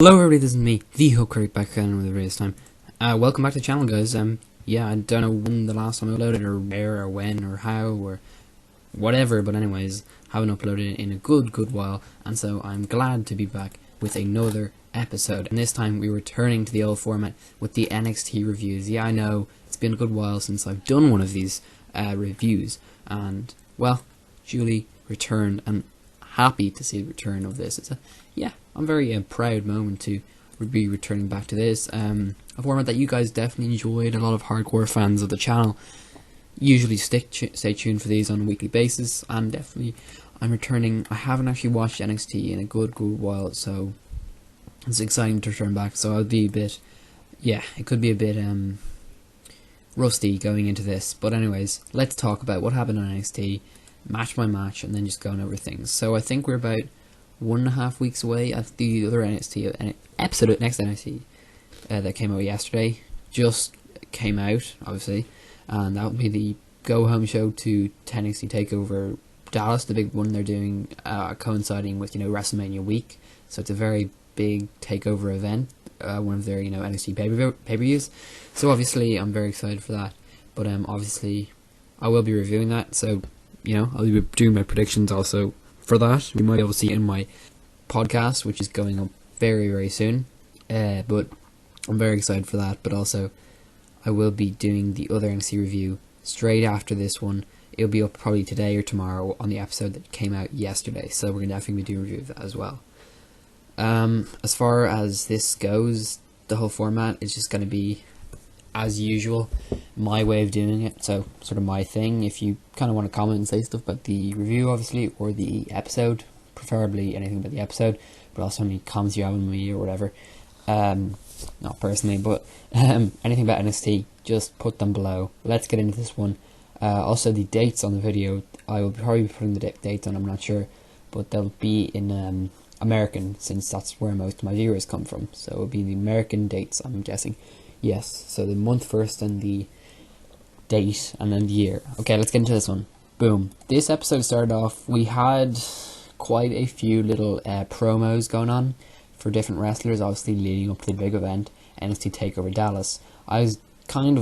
Hello everybody, this is me, the Hook Critic, back again with a video this time. Welcome back to the channel, guys. Yeah, I don't know when the last time I uploaded, or where, or when, or how, or whatever, but anyways, haven't uploaded in a good while, and so I'm glad to be back with another episode. And this time we're returning to the old format with the NXT reviews. Yeah, I know, it's been a good while since I've done one of these reviews, and, well, Julie returned, and happy to see the return of this. I'm very proud moment to be returning back to this. A format that you guys definitely enjoyed. A lot of hardcore fans of the channel usually stay tuned for these on a weekly basis, and definitely I'm returning. I haven't actually watched NXT in a good while, so it's exciting to return back. So I'll be a bit, it could be a bit rusty going into this. But anyways, let's talk about what happened on NXT, match by match, and then just going over things. So I think we're about 1.5 weeks away at the other NXT episode of next NXT that came out yesterday. Just came out, obviously, and that would be the go home show to NXT Takeover Dallas, the big one they're doing, coinciding with WrestleMania week. So it's a very big takeover event, one of their NXT pay-per-views. So obviously I'm very excited for that. But obviously I will be reviewing that. So I'll be doing my predictions also for that. You might be able to see in my podcast, which is going up very soon, but I'm very excited for that. But also I will be doing the other NXT review straight after this one. It'll be up probably today or tomorrow on the episode that came out yesterday, so we're going to definitely be doing a review of that as well. As far as this goes, the whole format is just going to be as usual, my way of doing it, so sort of my thing. If you kind of want to comment and say stuff about the review, obviously, or the episode, preferably anything about the episode, but also any comments you have on me or whatever, not personally, but anything about NXT, just put them below. Let's get into this one. Also the dates on the video, I will probably be putting the dates on, I'm not sure, but they'll be in American, since that's where most of my viewers come from, so it'll be the American dates, I'm guessing. Yes, so the month first, and the date, and then the year. Okay, let's get into this one. Boom. This episode started off, we had quite a few little promos going on for different wrestlers, obviously leading up to the big event, NXT TakeOver Dallas. I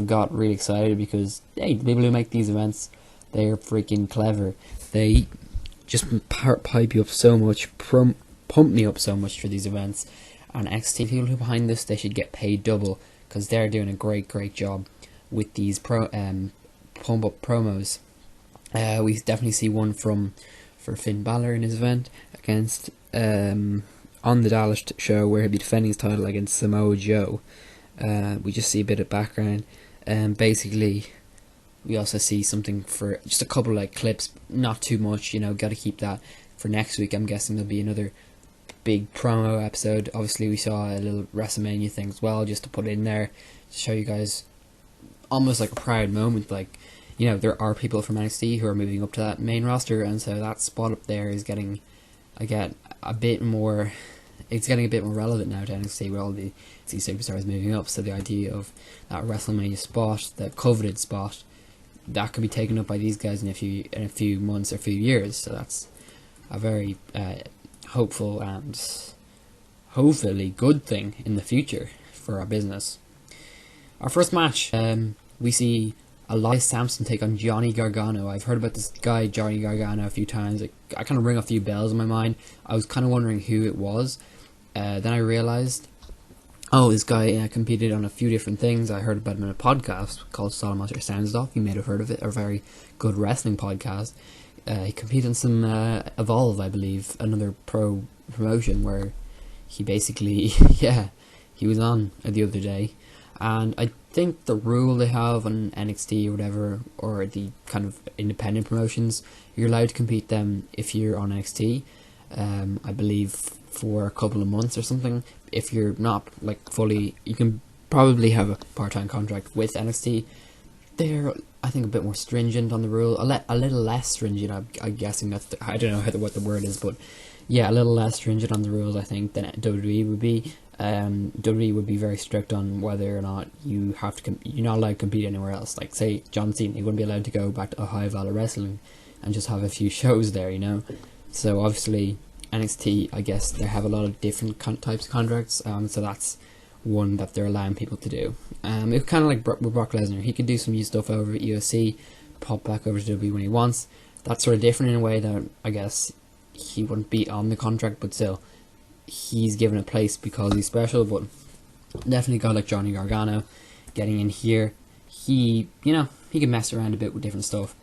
got really excited because, hey, the people who make these events, they're freaking clever. They just pipe you up so much, pump me up so much for these events. And NXT people who are behind this, they should get paid double, because they're doing a great job with these pump up promos. We definitely see one for Finn Balor in his event against on the Dallas show, where he'll be defending his title against Samoa Joe. We just see a bit of background, and basically we also see something for just a couple clips, not too much. Got to keep that for next week. I'm guessing there'll be another big promo episode. Obviously we saw a little WrestleMania thing as well, just to put it in there to show you guys almost like a proud moment. There are people from NXT who are moving up to that main roster, and so that spot up there is getting a bit more relevant now to NXT, with all the superstars moving up. So the idea of that WrestleMania spot, the coveted spot, that could be taken up by these guys in a few months or a few years. So that's a very hopeful and hopefully good thing in the future for our business. Our first match, we see Elias Sampson take on Johnny Gargano. I've heard about this guy Johnny Gargano a few times. I kind of ring a few bells in my mind. I was kind of wondering who it was. Then I realized, this guy competed on a few different things. I heard about him in a podcast called Solomon Sounds Off. You may have heard of it, a very good wrestling podcast. He competed in some Evolve, I believe, another promotion where he basically, he was on the other day. And I think the rule they have on NXT or whatever, or the kind of independent promotions, you're allowed to compete them if you're on NXT, I believe for a couple of months or something. If you're not fully, you can probably have a part-time contract with NXT. They're, I think, a bit more stringent on the rule, a little less stringent. I'm guessing I don't know what the word is, but a little less stringent on the rules, I think, than WWE would be. WWE would be very strict on whether or not you have to you're not allowed to compete anywhere else. Like, say, John Cena, he wouldn't be allowed to go back to Ohio Valley Wrestling and just have a few shows there, So obviously NXT, I guess they have a lot of different types of contracts, so that's one that they're allowing people to do. It's kind of like with Brock Lesnar. He could do some new stuff over at UFC, pop back over to WWE when he wants. That's sort of different in a way that I guess he wouldn't be on the contract, but still, he's given a place because he's special. But definitely a guy like Johnny Gargano getting in here, he can mess around a bit with different stuff,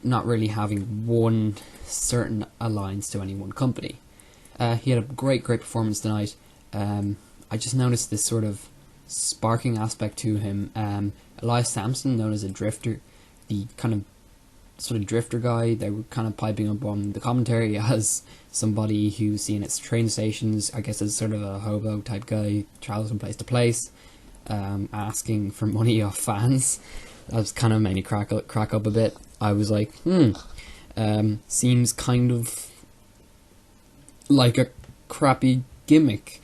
not really having one certain alliance to any one company. He had a great performance tonight. I just noticed this sort of sparking aspect to him. Elias Sampson, known as a drifter, the kind of sort of drifter guy, they were kind of piping up on the commentary as somebody who's seen at train stations, I guess as sort of a hobo type guy, travels from place to place, asking for money off fans. That was kind of made me crack up a bit. I was like, seems kind of like a crappy gimmick.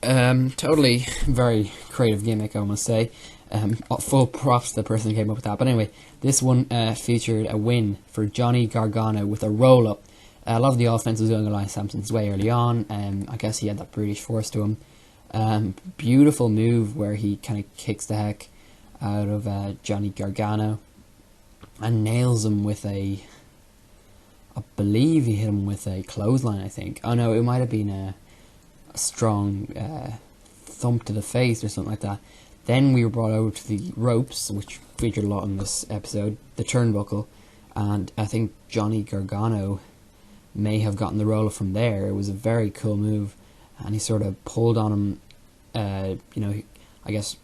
Totally very creative gimmick, I must say. Full props to the person who came up with that. But anyway, this one featured a win for Johnny Gargano with a roll-up. A lot of the offense was going Elias Sampson's way early on. I guess he had that British force to him. Beautiful move where he kind of kicks the heck out of Johnny Gargano and nails him with I believe he hit him with a clothesline, I think. Oh no, it might have been a strong thump to the face or something like that. Then we were brought over to the ropes, which featured a lot in this episode, the turnbuckle, and I think Johnny Gargano may have gotten the roll-up from there. It was a very cool move, and he sort of pulled on him, I guess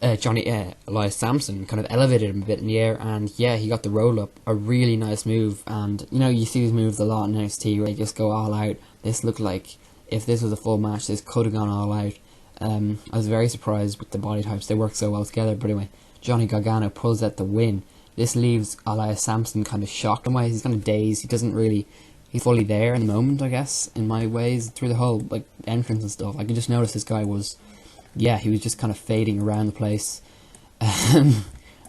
Elias Sampson kind of elevated him a bit in the air, and yeah, he got the roll-up, a really nice move. And you see these moves a lot in NXT where they just go all out. This looked like, if this was a full match, this could have gone all out. I was very surprised with the body types, they work so well together. But anyway, Johnny Gargano pulls out the win. This leaves Elias Sampson kind of shocked in ways. He's kind of dazed, he's fully there in the moment, I guess, in my ways, through the whole entrance and stuff. I could just notice this guy was, he was just kind of fading around the place. And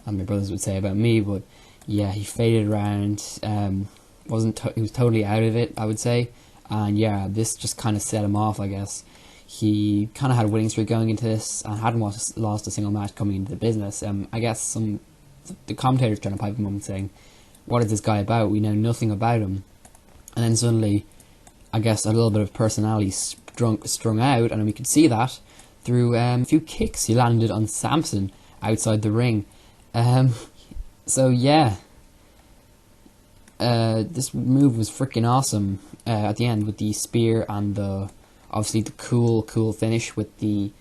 my brothers would say about me, but yeah, he faded around. He was totally out of it, I would say. And yeah, this just kind of set him off, I guess. He kind of had a winning streak going into this and hadn't lost a single match coming into the business. I guess the commentators trying to pipe him up and saying, what is this guy about? We know nothing about him. And then suddenly, I guess a little bit of personality strung out, and we could see that through a few kicks he landed on Sampson outside the ring. So yeah, this move was freaking awesome at the end with the spear and obviously the cool finish with the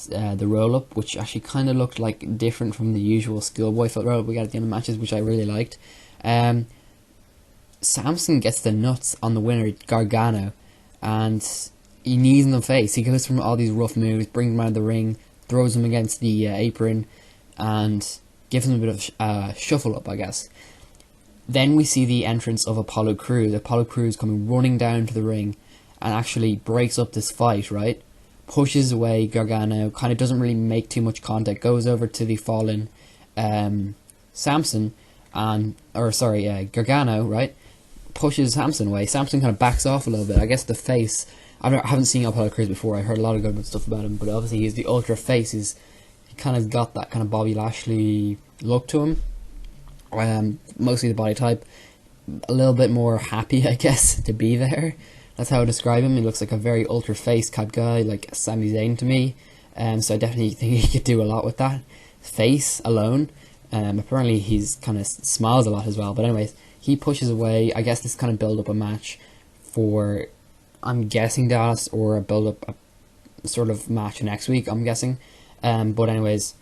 roll-up, which actually kind of looked like different from the usual schoolboy foot roll-up we got at the end of matches, which I really liked. Sampson gets the nuts on the winner, Gargano, and he knees in the face. He goes from all these rough moves, brings him out of the ring, throws him against the apron, and gives him a bit of shuffle up, I guess. Then we see the entrance of Apollo Crews. Apollo Crews coming running down to the ring and actually breaks up this fight, right? Pushes away Gargano, kind of doesn't really make too much contact, goes over to the fallen Gargano, right? Pushes Sampson away. Sampson kind of backs off a little bit. I guess the face, I haven't seen Apollo Crews before. I heard a lot of good stuff about him, but obviously he's the ultra face. He kind of got that kind of Bobby Lashley look to him. Mostly the body type, a little bit more happy, I guess, to be there. That's how I describe him. He looks like a very ultra face type guy, like Sami Zayn to me. So I definitely think he could do a lot with that face alone. Apparently he's kind of smiles a lot as well. But anyways, he pushes away. I guess this kind of build up a match for, I'm guessing, Dallas, or a build up a sort of match next week, I'm guessing. But anyways,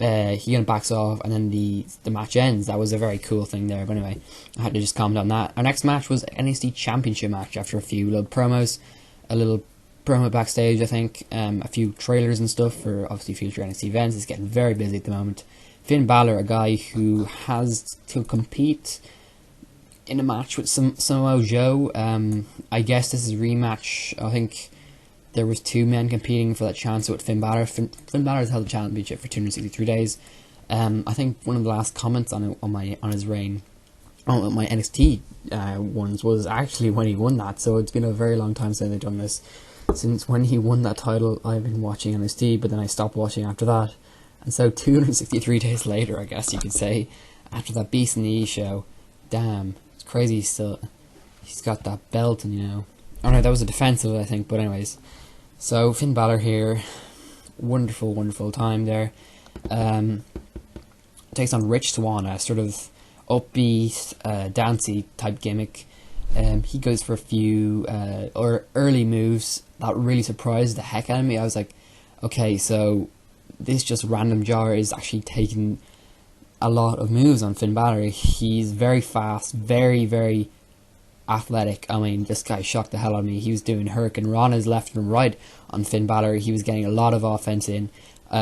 he kind of backs off, and then the match ends. That was a very cool thing there. But anyway, I had to just comment on that. Our next match was NXT Championship match. After a few little promos, a little promo backstage, I think, a few trailers and stuff for obviously future NXT events. It's getting very busy at the moment. Finn Balor, a guy who has to compete in a match with Samoa Joe. I guess this is a rematch. I think there was two men competing for that chance with Finn Balor. Finn Balor has held the championship for 263 days. I think one of the last comments on his reign, my NXT ones was actually when he won that. So it's been a very long time since they've done this. Since when he won that title, I've been watching NXT, but then I stopped watching after that. And so 263 days later, I guess you could say, after that Beast in the E show, damn, it's crazy he's got that belt, and oh no, that was a defensive, I think, but anyways. So Finn Balor here, wonderful, wonderful time there. Takes on Rich Swann, a sort of upbeat, dancey type gimmick. He goes for a few early moves that really surprised the heck out of me. I was like, okay, so this just random jar is actually taking a lot of moves on Finn Balor. He's very fast, very, very athletic. I mean, this guy shocked the hell out of me. He was doing Hurricane Ranas left and right on Finn Balor. He was getting a lot of offense in.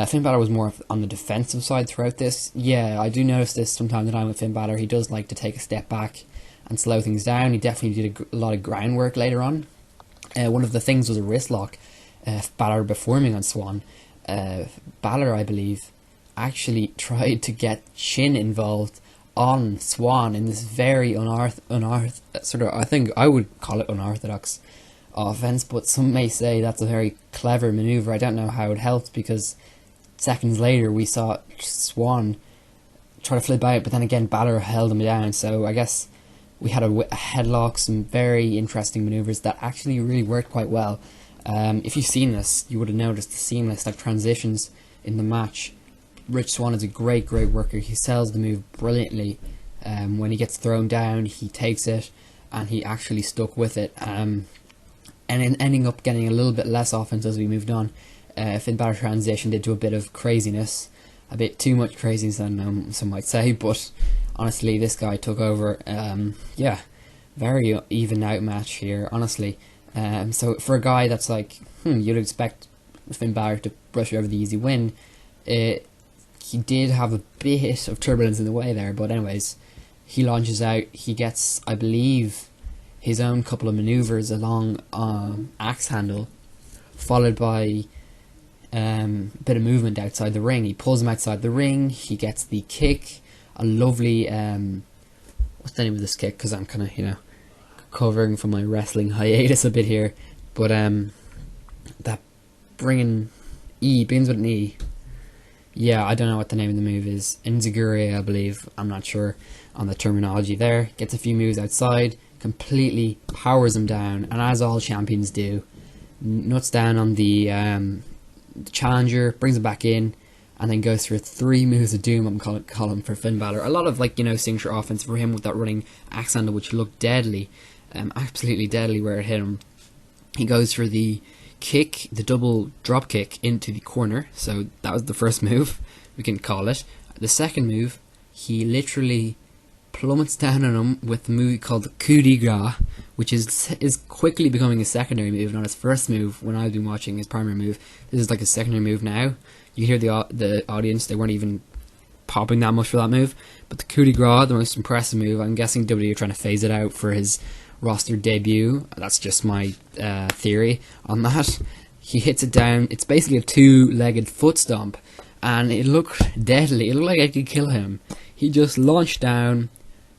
Finn Balor was more on the defensive side throughout this. Yeah, I do notice this from time to time with Finn Balor. He does like to take a step back and slow things down. He definitely did a lot of groundwork later on. One of the things was a wrist lock. Balor performing on Swann. Balor, I believe, actually tried to get Shin involved on Swann in this very sort of, I think I would call it unorthodox offense, but some may say that's a very clever maneuver. I don't know how it helped, because seconds later we saw Swann try to flip out, but then again Balor held him down. So I guess we had a headlock, some very interesting maneuvers that actually really worked quite well. If you've seen this, you would have noticed the seamless transitions in the match. Rich Swann is a great worker. He sells the move brilliantly. When he gets thrown down, he takes it, and he actually stuck with it. And ending up getting a little bit less offense as we moved on. Finn Balor transitioned into a bit of craziness, a bit too much craziness, some might say. But honestly, this guy took over. Yeah, very even out match here, honestly. So for a guy that's like, you'd expect Finn Balor to brush over the easy win, he did have a bit of turbulence in the way there, but anyways, he launches out. He gets, I believe, his own couple of maneuvers along axe handle, followed by a bit of movement outside the ring. He pulls him outside the ring. He gets the kick, a lovely, what's the name of this kick? Because I'm kind of, covering from my wrestling hiatus a bit here, but that begins with an E. Yeah, I don't know what the name of the move is. Enziguri, I believe. I'm not sure on the terminology there. Gets a few moves outside, completely powers him down, and as all champions do, nuts down on the challenger, brings him back in, and then goes through 3 moves of doom, I'm calling him, for Finn Balor. A lot of signature offense for him with that running axe handle, which looked deadly. Absolutely deadly where it hit him. He goes for the kick, the double drop kick into the corner. So that was the first move, we can call it. The second move, he literally plummets down on him with the move called the coup de grace, which is quickly becoming a secondary move, not his first move when I've been watching his primary move. This is like a secondary move now. You hear the audience, they weren't even popping that much for that move. But the coup de grace, the most impressive move, I'm guessing WWE are trying to phase it out for his roster debut. That's just my theory on that. He hits it down. It's basically a 2-legged foot stomp, and it looked deadly. It looked like I could kill him. He just launched down,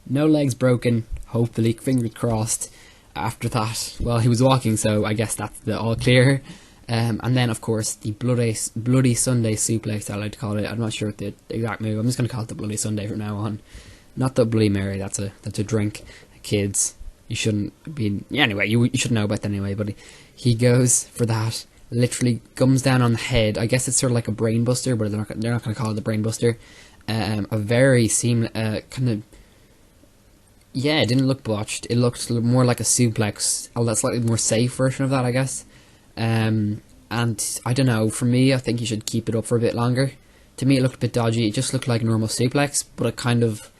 no legs broken, hopefully, fingers crossed. After that, well, he was walking, so I guess that's the all clear. And then, of course, the Bloody Sunday suplex, I like to call it. I'm not sure what the exact move. I'm just going to call it the Bloody Sunday from now on. Not the Bloody Mary. That's a drink, kids. You shouldn't be. Yeah, anyway, you should know about that anyway. But he goes for that. Literally comes down on the head. I guess it's sort of like a brain buster, but they're not going to call it the brain buster. A very seamless kind of. Yeah, it didn't look botched. It looked more like a suplex, a slightly more safe version of that, I guess. And I don't know. For me, I think you should keep it up for a bit longer. To me, it looked a bit dodgy. It just looked like a normal suplex, but a kind of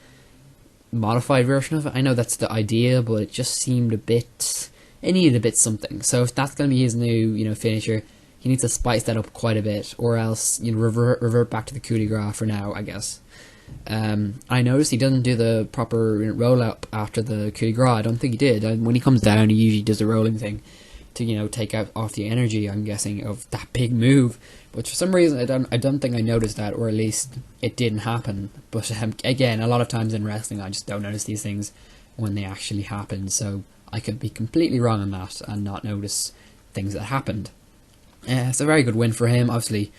modified version of it. I know that's the idea, but it just seemed a bit. It needed a bit something. So if that's going to be his new, finisher, he needs to spice that up quite a bit, or else revert back to the coup de grace for now, I guess. I noticed he doesn't do the proper roll up after the coup de grace. I don't think he did. When he comes down, he usually does the rolling thing to take out off the energy, I'm guessing, of that big move. But for some reason I don't think I noticed that, or at least it didn't happen. But again, a lot of times in wrestling I just don't notice these things when they actually happen, so I could be completely wrong on that and not notice things that happened. It's a very good win for him. Obviously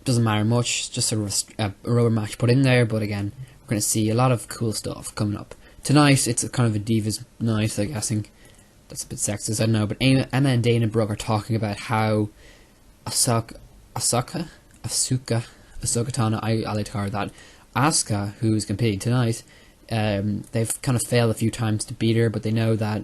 doesn't matter much, just sort of a rubber match put in there, but again, we're going to see a lot of cool stuff coming up. Tonight, it's kind of a divas night, I'm guessing. That's a bit sexist, I don't know, but Emma and Dana Brooke are talking about how Asuka Tana, I like to call her that, Asuka, who's competing tonight, they've kind of failed a few times to beat her, but they know that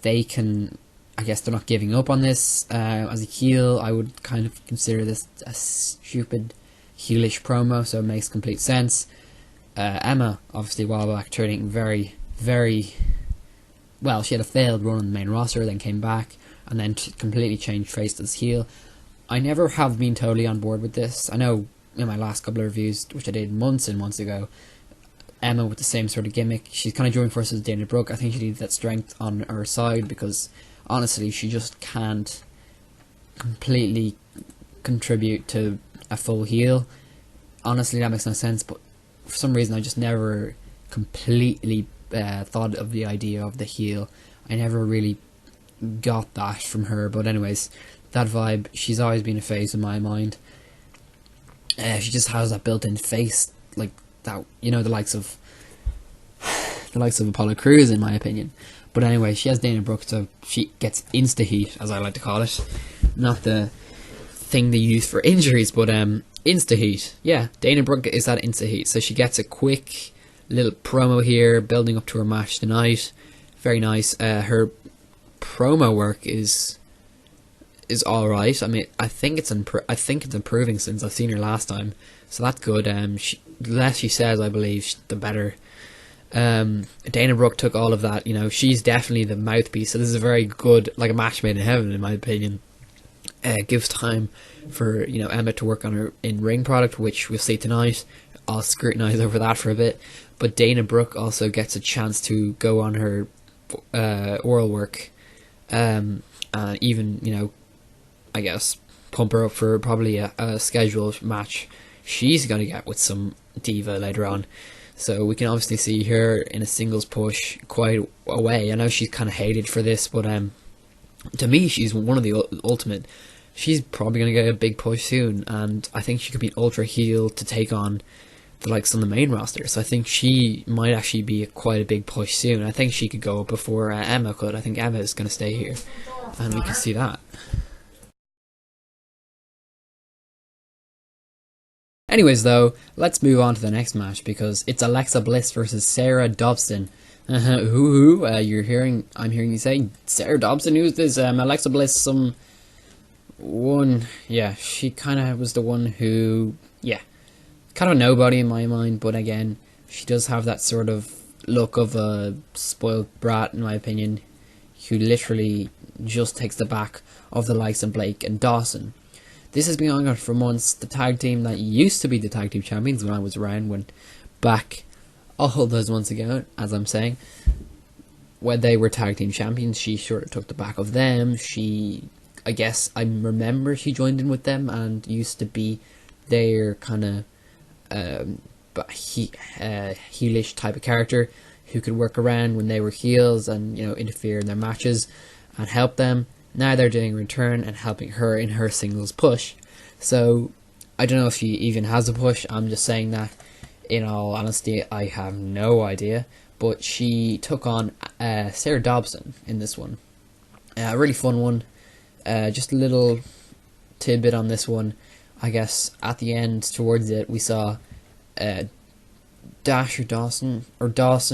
they can, I guess they're not giving up on this. As a heel, I would kind of consider this a stupid heelish promo, so it makes complete sense. Emma, obviously, a while back, turning very, very well. She had a failed run on the main roster, then came back, and then completely changed face as heel. I never have been totally on board with this. I know in my last couple of reviews, which I did months and months ago, Emma with the same sort of gimmick. She's kind of joined forces with Dana Brooke. I think she needs that strength on her side, because honestly, she just can't completely contribute to a full heel. Honestly, that makes no sense, but for some reason I just never completely thought of the idea of the heel. I never really got that from her, but anyways, that vibe, she's always been a face in my mind. She just has that built-in face, like that, the likes of Apollo Crews, in my opinion. But anyway, she has Dana Brooke, so she gets insta-heat, as I like to call it. Not the thing they use for injuries, but insta-heat. Yeah, Dana Brooke is that insta-heat. So she gets a quick little promo here, building up to her match tonight. Very nice. Her promo work is alright. I mean, I think it's improving since I've seen her last time. So that's good. The less she says, I believe, the better. Dana Brooke took all of that, she's definitely the mouthpiece, so this is a very good, like a match made in heaven, in my opinion. Gives time for, Emma to work on her in-ring product, which we'll see tonight. I'll scrutinise over that for a bit, but Dana Brooke also gets a chance to go on her oral work, and even, I guess, pump her up for probably a scheduled match she's going to get with some diva later on. So we can obviously see her in a singles push quite a way. I know she's kind of hated for this, but to me, she's one of the ultimate. She's probably going to get a big push soon, and I think she could be an ultra heel to take on the likes on the main roster. So I think she might actually be quite a big push soon. I think she could go up before Emma could. I think Emma is going to stay here, and we can see that. Anyways, though, let's move on to the next match, because it's Alexa Bliss versus Sarah Dobson. I'm hearing you say Sarah Dobson. Who's this? Alexa Bliss, she kind of was the one who, kind of a nobody in my mind, but again, she does have that sort of look of a spoiled brat, in my opinion, who literally just takes the back of the likes of Blake and Dawson. This has been going on for months. The tag team that used to be the tag team champions when I was around, went back all those months ago, as I'm saying, when they were tag team champions. She sort of took the back of them. I guess I remember she joined in with them and used to be their kind of heelish type of character who could work around when they were heels and interfere in their matches and help them. Now they're doing a return and helping her in her singles push. So I don't know if she even has a push. I'm just saying that. In all honesty, I have no idea. But she took on Sarah Dobson in this one. A really fun one. Just a little tidbit on this one. I guess at the end, towards it, we saw Dawson,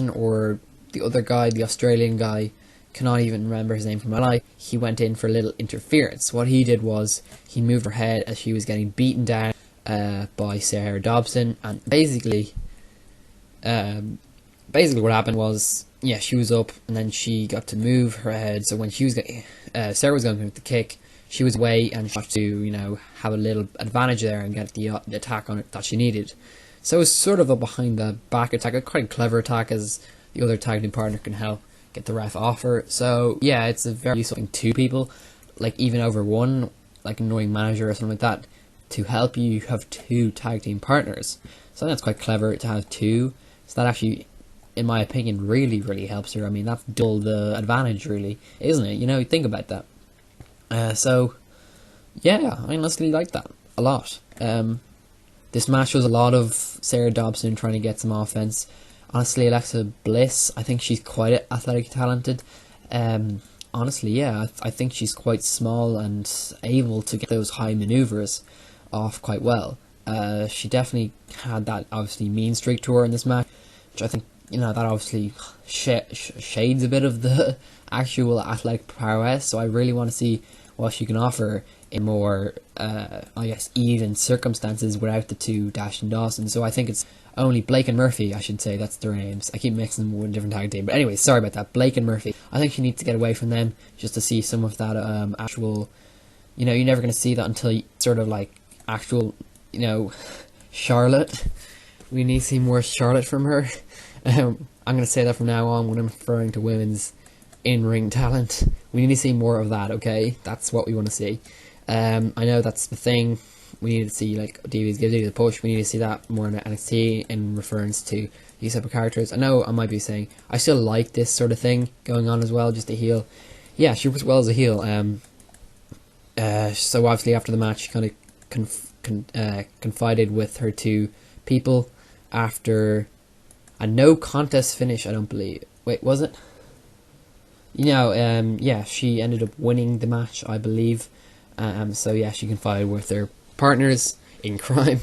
or the other guy, the Australian guy. Cannot even remember his name for my life. He went in for a little interference. What he did was he moved her head as she was getting beaten down by Sarah Dobson, and basically what happened was, she was up and then she got to move her head. So when she was Sarah was going with the kick, she was away and she had to have a little advantage there and get the attack on it that she needed. So it was sort of a behind the back attack, a quite clever attack, as the other tag team partner can help get the ref off her. So yeah, it's a very useful thing. Two people, like even over one, like an annoying manager or something like that, to help you have two tag team partners. So that's quite clever to have two. So that actually, in my opinion, really, really helps her. I mean, that's double the advantage, really, isn't it? You know, think about that. So, yeah, I honestly like that a lot. This match was a lot of Sarah Dobson trying to get some offense. Honestly, Alexa Bliss, I think she's quite athletic talented. Honestly, yeah, I think she's quite small and able to get those high maneuvers off quite well. She definitely had that obviously mean streak to her in this match, which I think, you know, that obviously shades a bit of the actual athletic prowess. So I really want to see what she can offer in more, I guess, even circumstances without the two Dash and Dawson. So I think it's only Blake and Murphy, I should say, that's their names. I keep mixing them with a different tag team. But anyway, sorry about that. Blake and Murphy. I think she needs to get away from them just to see some of that actual, you know, you're never going to see that until you sort of like actual, you know, Charlotte. We need to see more Charlotte from her. I'm going to say that from now on when I'm referring to women's in-ring talent. We need to see more of that, okay? That's what we want to see. I know that's the thing. We need to see, like, DV's give Divas a push. We need to see that more in NXT in reference to these type of characters. I know I might be saying I still like this sort of thing going on as well, just a heel. Yeah, she was well as a heel. So obviously after the match, she kind of confided with her two people after a no contest finish, I don't believe. Wait, was it? You know, yeah, she ended up winning the match, I believe. So yeah, she confided with her partners in crime.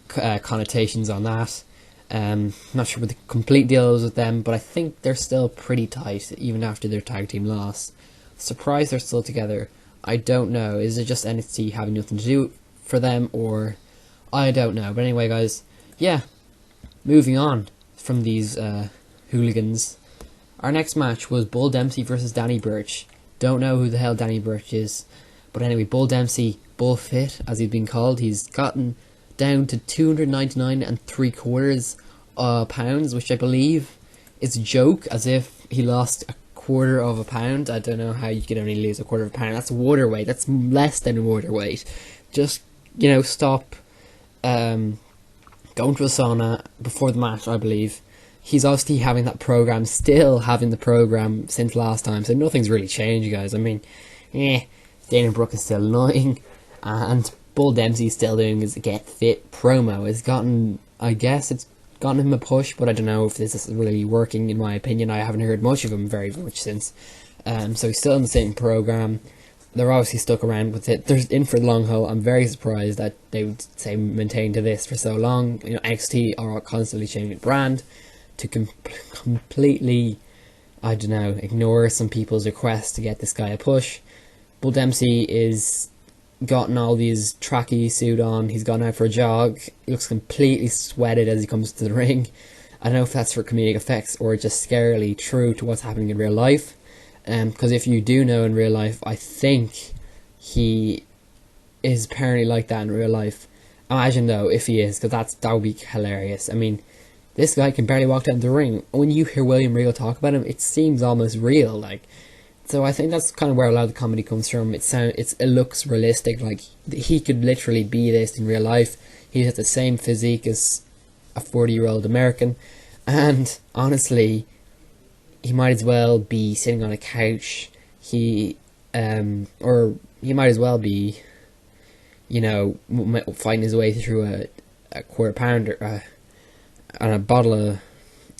Connotations on that. Not sure what the complete deal is with them, but I think they're still pretty tight, even after their tag team loss. Surprised they're still together. I don't know. Is it just NXT having nothing to do for them, or I don't know. But anyway, guys, yeah, moving on from these hooligans. Our next match was Bull Dempsey versus Danny Burch. Don't know who the hell Danny Burch is. But anyway, Bull Dempsey, Bull Fit, as he's been called, he's gotten down to 299.75 pounds, which I believe is a joke, as if he lost a quarter of a pound. I don't know how you can only lose a quarter of a pound. That's water weight. That's less than water weight. Just, you know, stop going to a sauna before the match, I believe. He's obviously having that program, still having the program since last time, so nothing's really changed, guys. I mean, Dana Brooke is still annoying, and Bull Dempsey's still doing his Get Fit promo. It's gotten, I guess it's gotten him a push, but I don't know if this is really working, in my opinion. I haven't heard much of him very much since. So he's still in the same program. They're obviously stuck around with it. They're in for the long haul. I'm very surprised that they would say maintain to this for so long. You know, NXT are constantly changing brand to completely, I don't know, ignore some people's requests to get this guy a push. Bull Dempsey is gotten all these tracky suit on. He's gone out for a jog. He looks completely sweated as he comes to the ring. I don't know if that's for comedic effects or just scarily true to what's happening in real life. Because if you do know in real life, I think he is apparently like that in real life. Imagine though if he is, because that would be hilarious. I mean, this guy can barely walk down the ring. When you hear William Regal talk about him, it seems almost real. Like, so I think that's kind of where a lot of the comedy comes from. It looks realistic. Like, he could literally be this in real life. He has the same physique as a 40-year-old American, and honestly, he might as well be sitting on a couch. Or he might as well be, you know, fighting his way through a quarter pounder and a bottle of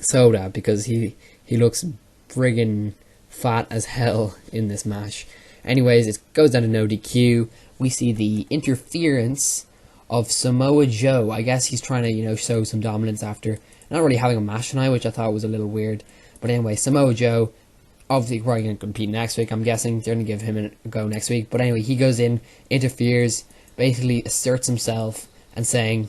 soda, because he looks friggin' fat as hell in this match. Anyways, it goes down to no DQ. We see the interference of Samoa Joe. I guess he's trying to, you know, show some dominance after not really having a match tonight, which I thought was a little weird. But anyway, Samoa Joe, obviously probably going to compete next week, I'm guessing. They're going to give him a go next week. But anyway, he goes in, interferes, basically asserts himself, and saying,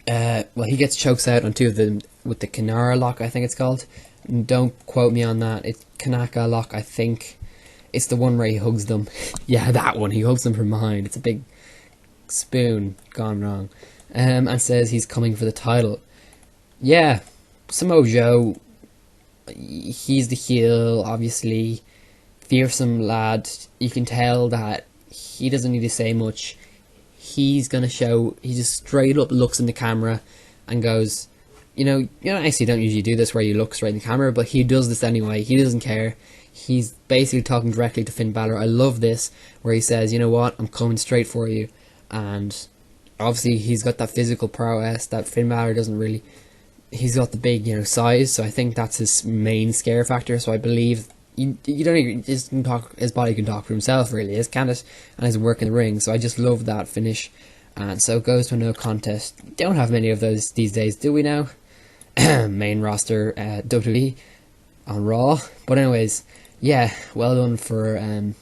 well, he gets chokes out on two of them with the Kanara lock, I think it's called. Don't quote me on that. It's Kanaka lock, I think. It's the one where he hugs them. Yeah, that one. He hugs them from behind. It's a big spoon gone wrong. And says he's coming for the title. Yeah, Samoa Joe, he's the heel, obviously, fearsome lad. You can tell that he doesn't need to say much. He's gonna show. He just straight up looks in the camera and goes, actually don't usually do this where you look straight in the camera, but he does this anyway. He doesn't care. He's basically talking directly to Finn Balor. I love this, where he says, you know what, I'm coming straight for you. And obviously he's got that physical prowess that Finn Balor doesn't really. He's got the big, size, so I think that's his main scare factor. So I believe you don't even just can talk. His body can talk for himself, really, can't it? And his work in the ring. So I just love that finish. And so it goes to a no contest. Don't have many of those these days, do we now? Main roster WWE on Raw. But anyways, yeah, well done for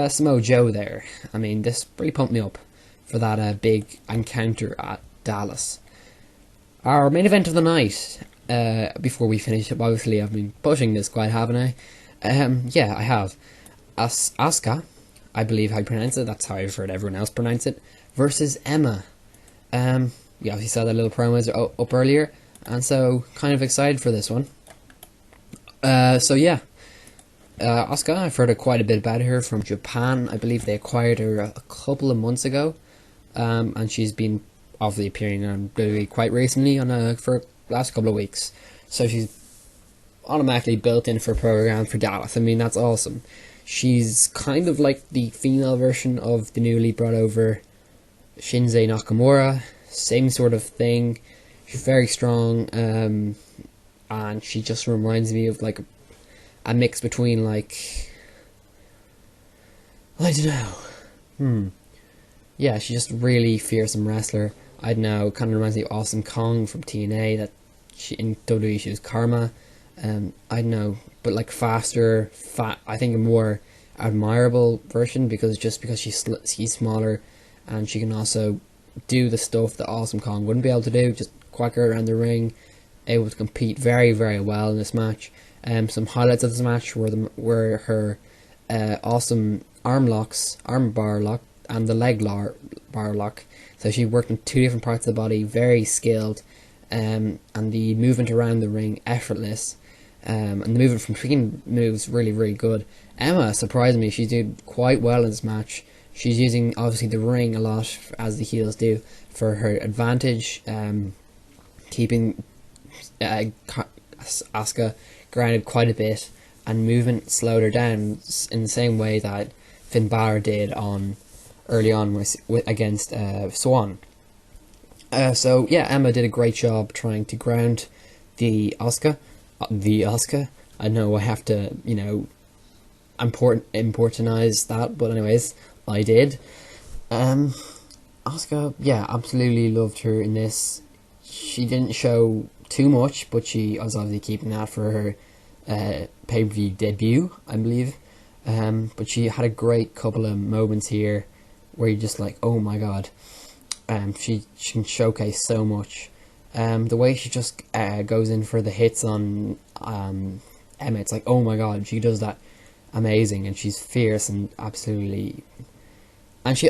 Samoa Joe there. I mean, this really pumped me up for that big encounter at Dallas. Our main event of the night. Before we finish up, obviously I've been pushing this quite, haven't I? Yeah, I have. Asuka, I believe how you pronounce it. That's how I've heard everyone else pronounce it. Versus Emma. You obviously saw that little promos up earlier, and so kind of excited for this one. So yeah, Asuka, I've heard quite a bit about her from Japan. I believe they acquired her a couple of months ago, and she's been obviously appearing on WWE quite recently for the last couple of weeks. So she's automatically built in for a program for Dallas. I mean, that's awesome. She's kind of like the female version of the newly brought over Shinsuke Nakamura. Same sort of thing. She's very strong, and she just reminds me of like a mix between like, I don't know. Yeah, she's just really fearsome wrestler. I don't know, kind of reminds me of Awesome Kong from TNA. That in WWE she was Karma. I don't know, but like faster, I think a more admirable version because she's smaller, and she can also do the stuff that Awesome Kong wouldn't be able to do. Just quicker around the ring, able to compete very, very well in this match. Some highlights of this match were her awesome arm bar lock, and the leg bar lock. So she worked on two different parts of the body, very skilled, and the movement around the ring effortless, and the movement from between moves really, really good. Emma surprised me. She did quite well in this match. She's using obviously the ring a lot, as the heels do, for her advantage, keeping Asuka grounded quite a bit, and movement slowed her down in the same way that Finn Balor did early on against Swan. So yeah, Emma did a great job trying to ground the Asuka. I know I have to, importantize that, but anyways, I did. Asuka, yeah, absolutely loved her in this. She didn't show too much, but she was obviously keeping that for her pay-per-view debut, I believe. But she had a great couple of moments here where you're just like, oh my god. She can showcase so much. The way she just goes in for the hits on Emma, it's like, oh my god, she does that amazing, and she's fierce and absolutely. And she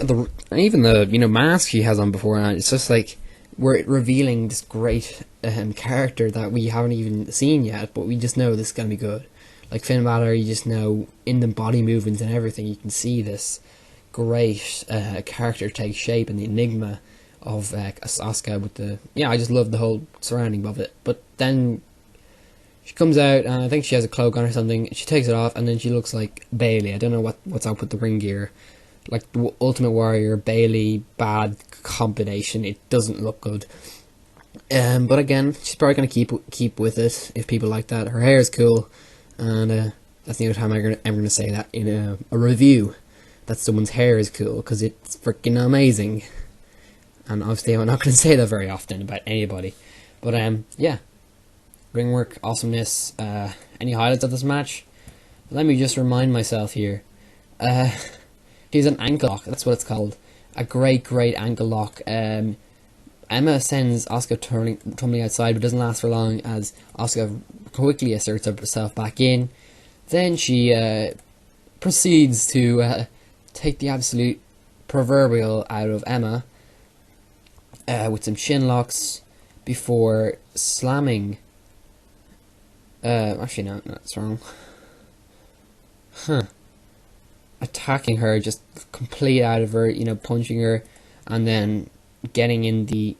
even the mask she has on before, and it's just like we're revealing this great character that we haven't even seen yet, but we just know this is gonna be good. Like Finn Balor, you just know in the body movements and everything, you can see this great character take shape, and the enigma of Asuka with I just love the whole surrounding of it. But then she comes out, and I think she has a cloak on or something. She takes it off, and then she looks like Bayley. I don't know what's up with the ring gear. Like the Ultimate Warrior, Bayley, bad combination. It doesn't look good. But again, she's probably going to keep with it if people like that. Her hair is cool, and that's the only time I'm going to say that in a review, that someone's hair is cool, because it's freaking amazing. And obviously I'm not going to say that very often about anybody. But yeah, ring work, awesomeness. Any highlights of this match? Let me just remind myself here. She's an ankle lock, that's what it's called. A great ankle lock. Emma sends Asuka tumbling outside, but doesn't last for long, as Asuka quickly asserts herself back in. Then she proceeds to take the absolute proverbial out of Emma with some shin locks before slamming Actually, no, that's wrong. Huh. Attacking her, just complete out of her, punching her, and then getting in the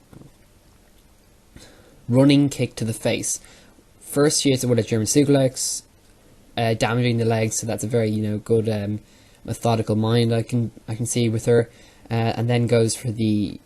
running kick to the face. First, she hits it with a German suplex, damaging the legs. So that's a very good methodical mind I can see with her, and then goes for the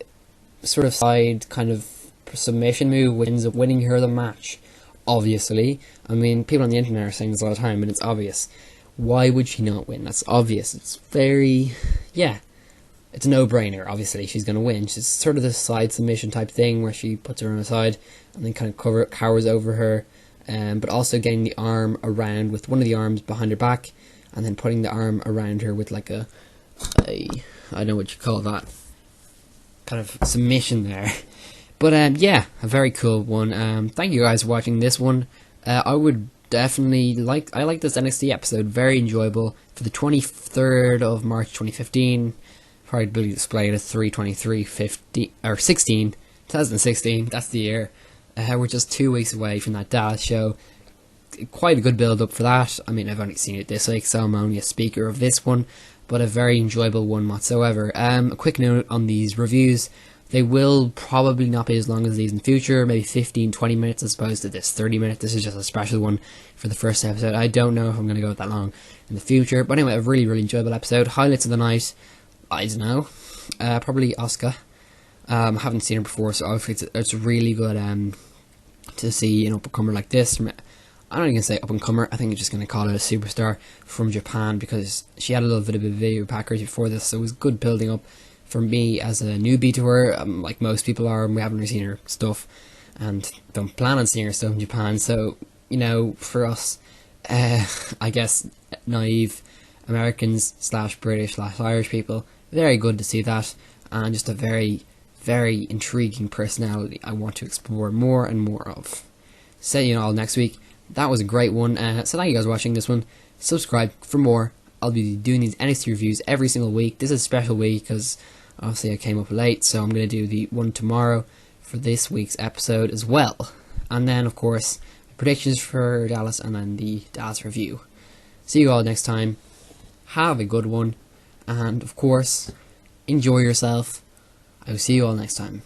sort of side kind of submission move, which ends up winning her the match. Obviously, I mean, people on the internet are saying this all the time, and it's obvious. Why would she not win? That's obvious. It's it's a no-brainer. Obviously, she's going to win. She's sort of the side submission type thing where she puts her on her side and then kind of cowers over her, but also getting the arm around with one of the arms behind her back, and then putting the arm around her with like a I don't know what you call that, kind of submission there. But a very cool one. Thank you guys for watching this one. I would definitely I like this NXT episode, very enjoyable. For the 23rd of March 2015, probably displayed at 3/23/15 or 2016. That's the year. We're just 2 weeks away from that Dallas show. Quite a good build up for that. I mean, I've only seen it this week, so I'm only a speaker of this one, but a very enjoyable one whatsoever. A quick note on these reviews. They will probably not be as long as these in the future, maybe 15-20 minutes as opposed to this 30 minutes. This is just a special one for the first episode. I don't know if I'm going to go that long in the future, but anyway, a really, really enjoyable episode. Highlights of the night, I don't know, probably Asuka. I haven't seen her before, so obviously it's really good to see an up-and-comer like this. I'm not even going to say up-and-comer, I think I'm just going to call it a superstar from Japan, because she had a little bit of a video package before this, so it was good building up. For me, as a newbie to her, like most people are, we haven't really seen her stuff, and don't plan on seeing her stuff in Japan. So, for us, I guess, naive Americans / British / Irish people, very good to see that, and just a very, very intriguing personality I want to explore more and more of. See you all next week. That was a great one. So thank you guys for watching this one. Subscribe for more. I'll be doing these NXT reviews every single week. This is a special week because obviously I came up late, so I'm going to do the one tomorrow for this week's episode as well. And then, of course, predictions for Dallas and then the Dallas review. See you all next time. Have a good one. And, of course, enjoy yourself. I will see you all next time.